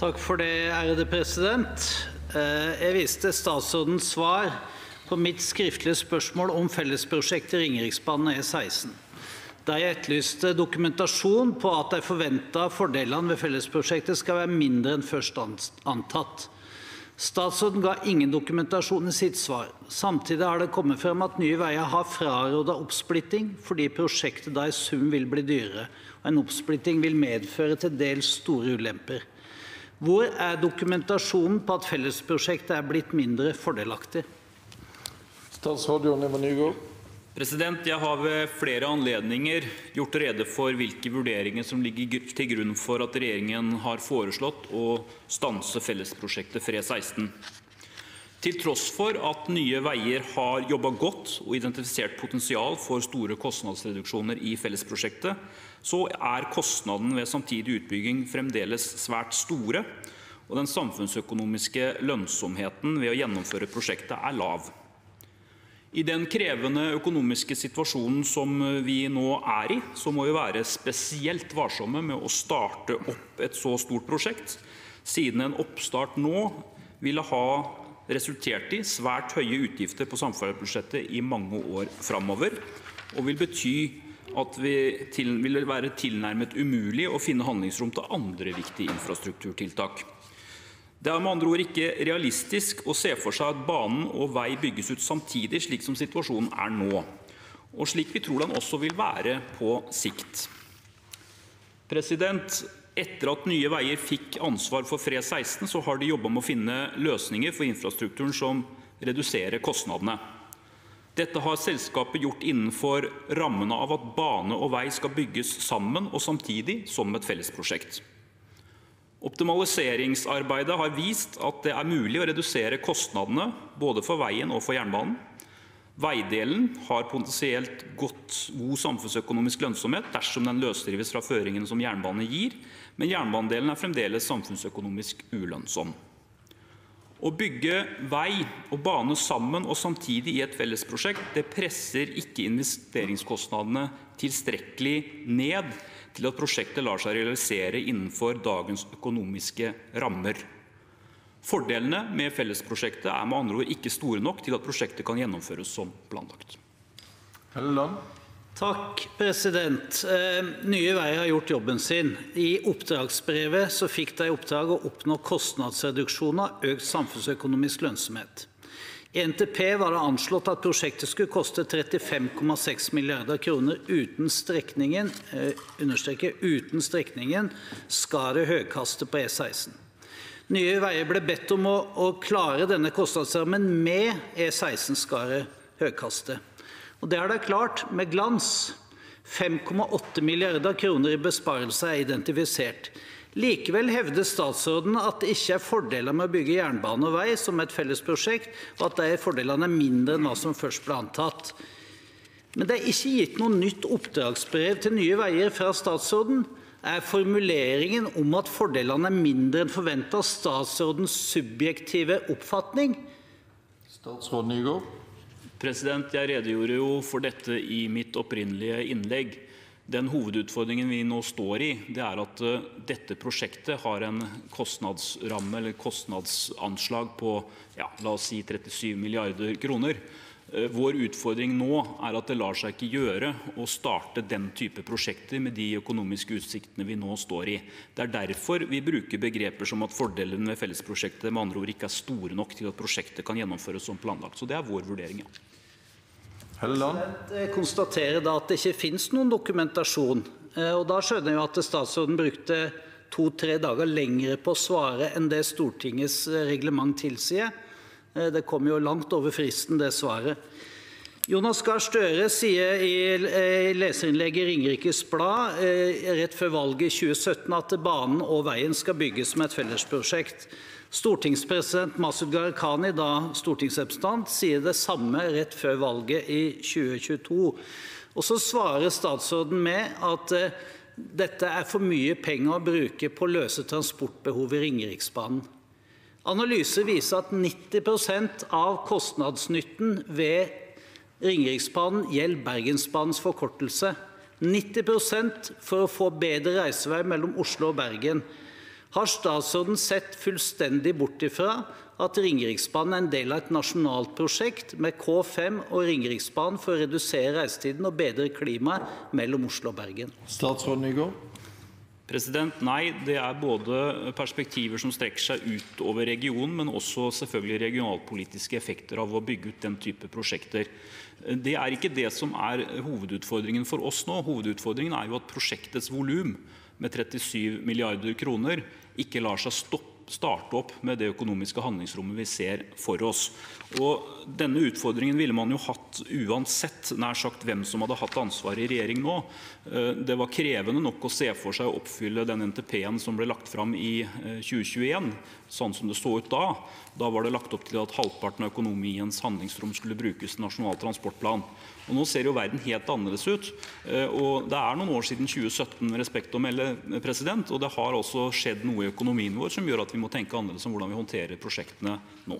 Takk for det, ærede president. Jeg viste statsrådens svar på mitt skriftlige spørsmål om fellesprosjektet Ringeriksbanen E16. Der jeg etterlyste dokumentasjon på at de forventede fordelene ved fellesprosjektet skal være mindre enn først antatt. Statsråden ga ingen dokumentasjon i sitt svar. Samtidig har det kommet frem at Nye Veier har frarådet oppsplitting fordi prosjektet da i sum vil bli dyrere, og en oppsplitting vil medføre til dels store ulemper. Hvor er dokumentasjonen på at fellesprosjektet er blitt mindre fordelaktig? Statsråd Jon-Ivar Nygård. Jeg har ved flere anledninger gjort rede for hvilke vurderinger som ligger til grunn for at regjeringen har foreslått å stanse fellesprosjektet for E16. Til tross for at Nye Veier har jobbet godt og identifisert potensial for store kostnadsreduksjoner i fellesprosjektet, så er kostnaden ved samtidig utbygging fremdeles svært store, og den samfunnsøkonomiske lønnsomheten ved å gjennomføre prosjektet er lav. I den krevende økonomiske situasjonen som vi nå er i, så må vi være spesielt varsomme med å starte opp et så stort prosjekt, siden en oppstart nå ville ha resultert i svært høye utgifter på samferdselsbudsjettet i mange år fremover, og vil bety at det vil være tilnærmet umulig å finne handlingsrom til andre viktige infrastrukturtiltak. Det er med andre ord ikke realistisk å se for seg at banen og vei bygges ut samtidig, slik som situasjonen er nå, og slik vi tror den også vil være på sikt. Etter at Nye Veier fikk ansvar for E16, så har de jobbet med å finne løsninger for infrastrukturen som reduserer kostnadene. Dette har selskapet gjort innenfor rammene av at bane og vei skal bygges sammen og samtidig som et fellesprosjekt. Optimaliseringsarbeidet har vist at det er mulig å redusere kostnadene både for veien og for jernbanen. Veidelen har potensielt god samfunnsøkonomisk lønnsomhet dersom den løsrives fra føringene som jernbane gir, men jernbanedelen er fremdeles samfunnsøkonomisk ulønnsom. Å bygge vei og bane sammen og samtidig i et fellesprosjekt, det presser ikke investeringskostnadene tilstrekkelig ned til at prosjektet lar seg realisere innenfor dagens økonomiske rammer. Fordelene med fellesprosjektet er med andre ord ikke store nok til at prosjektet kan gjennomføres som planlagt. Helleland. Takk, president. Nye Veier har gjort jobben sin. I oppdragsbrevet så fikk de oppdrag å oppnå kostnadsreduksjoner og økt samfunnsøkonomisk lønnsomhet. I NTP var det anslått at prosjektet skulle koste 35,6 milliarder kroner uten strekningen, uten strekningen Skaret-Høgkastet på E16. Nye Veier ble bedt om å klare denne kostnadsrammen med E16 Skaret-Høgkastet. Og det har de klart med glans. 5,8 milliarder kroner i besparelser er identifisert. Likevel hevder statsråden at det ikke er fordeler med å bygge jernbane og vei som et fellesprosjekt, og at de fordelene er mindre enn hva som først ble antatt. Men det er ikke gitt noe nytt oppdragsbrev til Nye Veier fra statsråden. Er formuleringen om at fordelene er mindre enn forventet statsrådens subjektive oppfatning? Statsråd Nygård. Jeg redegjorde jo for dette i mitt opprinnelige innlegg. Den hovedutfordringen vi nå står i, det er at dette prosjektet har en kostnadsramme eller kostnadsanslag på, la oss si 37 milliarder kroner. Vår utfordring nå er at det lar seg ikke gjøre å starte den type prosjekter med de økonomiske utsiktene vi nå står i. Det er derfor vi bruker begreper som at fordelene ved fellesprosjektet med andre ord ikke er store nok til at prosjektet kan gjennomføres som planlagt. Så det er vår vurdering, ja. Jeg konstaterer da at det ikke finnes noen dokumentasjon, og da skjønner jeg at statsråden brukte 2-3 dager lengre på å svare enn det Stortingets reglement tilsier. Det kom jo langt over fristen, det svaret. Jonas Gahr Støre sier i leserinnlegget i Ringerikes Blad rett før valget i 2017 at banen og veien skal bygges som et fellesprosjekt. Stortingspresident Masud Gharahkhani, da stortingsrepresentant, sier det samme rett før valget i 2022. Og så svarer statsråden med at dette er for mye penger å bruke på å løse transportbehov i Ringeriksbanen. Analyser viser at 90% av kostnadsnytten ved Ringeriksbanen gjelder Bergensbanens forkortelse. 90% for å få bedre reisevei mellom Oslo og Bergen. Har statsråden sett fullstendig bort ifra at Ringeriksbanen er en del av et nasjonalt prosjekt med K5 og Ringeriksbanen for å redusere reisetiden og bedre klimaet mellom Oslo og Bergen? Statsråd Nygård. Nei, det er både perspektiver som strekker seg utover regionen, men også selvfølgelig regionalpolitiske effekter av å bygge ut den type prosjekter. Det er ikke det som er hovedutfordringen for oss nå. Hovedutfordringen er jo at prosjektets volum med 37 milliarder kroner ikke lar seg starte opp med det økonomiske handlingsrommet vi ser for oss. Og denne utfordringen ville man jo hatt uansett nær sagt hvem som hadde hatt ansvar i regjering nå. Det var krevende nok å se for seg å oppfylle den NTP-en som ble lagt fram i 2021, sånn som det så ut da. Da var det lagt opp til at halvparten av økonomiens handlingsrom skulle brukes til Nasjonal transportplan. Og nå ser jo verden helt annerledes ut. Og det er noen år siden 2017, med respekt å melde, og det har også skjedd noe i økonomien vår som gjør at vi må tenke annerledes om hvordan vi håndterer prosjektene nå.